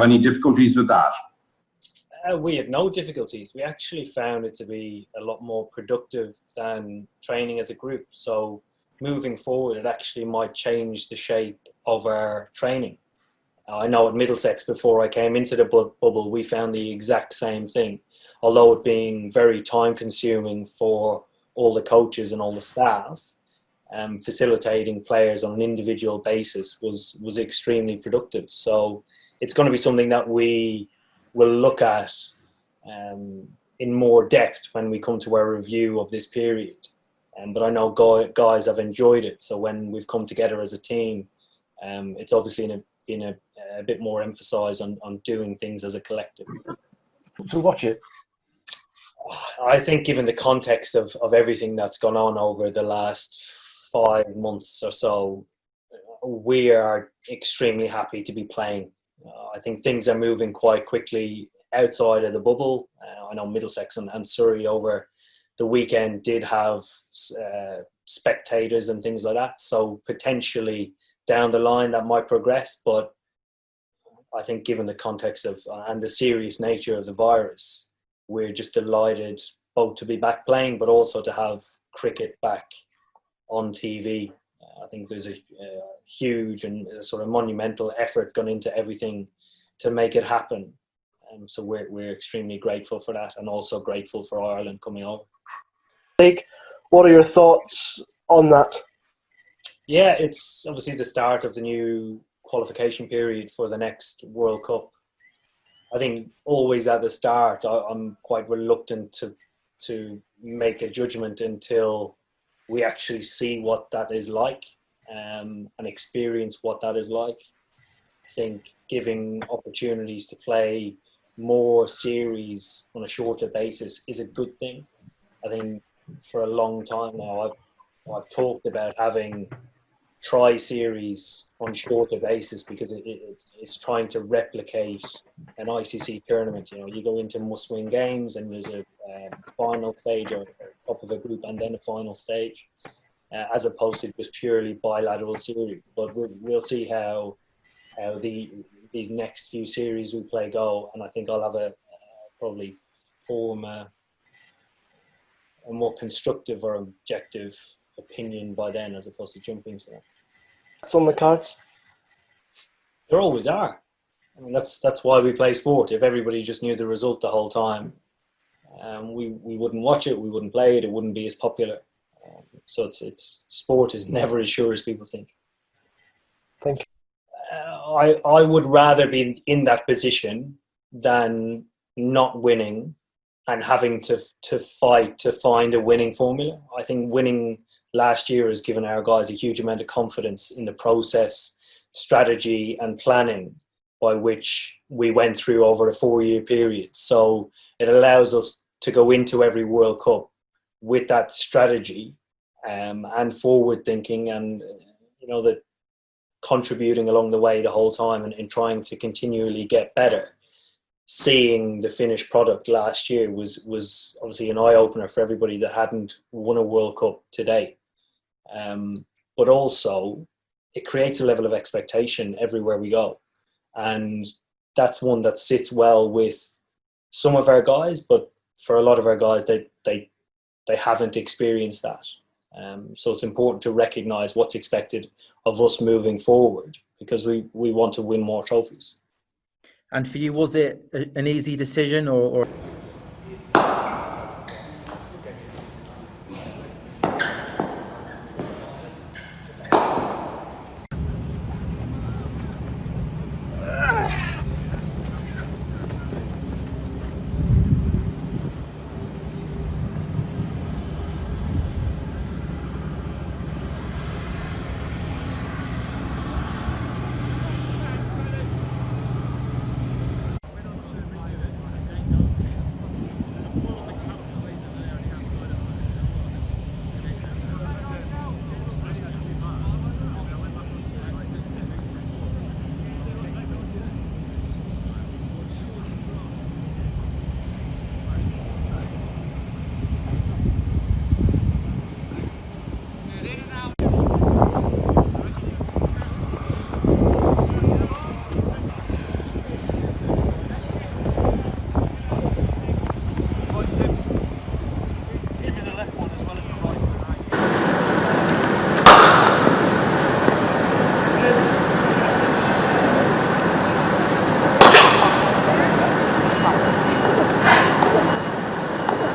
Any difficulties with that? We had no difficulties. We actually found it to be a lot more productive than training as a group. So moving forward, it actually might change the shape of our training. I know at Middlesex, before I came into the bubble, we found the exact same thing. Although it being very time consuming for all the coaches and all the staff, facilitating players on an individual basis was extremely productive. So it's going to be something that we will look at in more depth when we come to our review of this period. But I know guys have enjoyed it. So when we've come together as a team, it's obviously been a bit more emphasised on doing things as a collective. To watch it? I think given the context of everything that's gone on over the last 5 months or so, we are extremely happy to be playing. I think things are moving quite quickly outside of the bubble. I know Middlesex and Surrey over the weekend did have spectators and things like that. So potentially down the line that might progress. But I think given the context of and the serious nature of the virus, we're just delighted both to be back playing, but also to have cricket back on TV. I think there's a huge and sort of monumental effort gone into everything to make it happen. So we're extremely grateful for that, and also grateful for Ireland coming over. What are your thoughts on that? Yeah, it's obviously the start of the new qualification period for the next World Cup. I think always at the start, I'm quite reluctant to make a judgment until we actually see what that is like and experience what that is like. I think giving opportunities to play more series on a shorter basis is a good thing. I think for a long time now, I've talked about having tri-series on shorter basis because it's trying to replicate an ICC tournament. You know, you go into must-win games and there's a final stage or top of a group and then a final stage, as opposed to just purely bilateral series. But we'll see how these next few series we play go, and I think I'll have probably form a more constructive or objective opinion by then, as opposed to jumping to that. It's on the cards. There always are. I mean, that's why we play sport. If everybody just knew the result the whole time, we wouldn't watch it, we wouldn't play it, it wouldn't be as popular. So it's sport is never as sure as people think. Thank you. I would rather be in that position than not winning and having to fight to find a winning formula. I think winning last year has given our guys a huge amount of confidence in the process, strategy and planning by which we went through over a 4-year period. So it allows us to go into every World Cup with that strategy and forward thinking, and that contributing along the way the whole time and trying to continually get better. Seeing the finished product last year was obviously an eye-opener for everybody that hadn't won a World Cup to date. But also it creates a level of expectation everywhere we go. And that's one that sits well with some of our guys, but for a lot of our guys, they haven't experienced that. So it's important to recognise what's expected of us moving forward, because we want to win more trophies. And for you, was it an easy decision or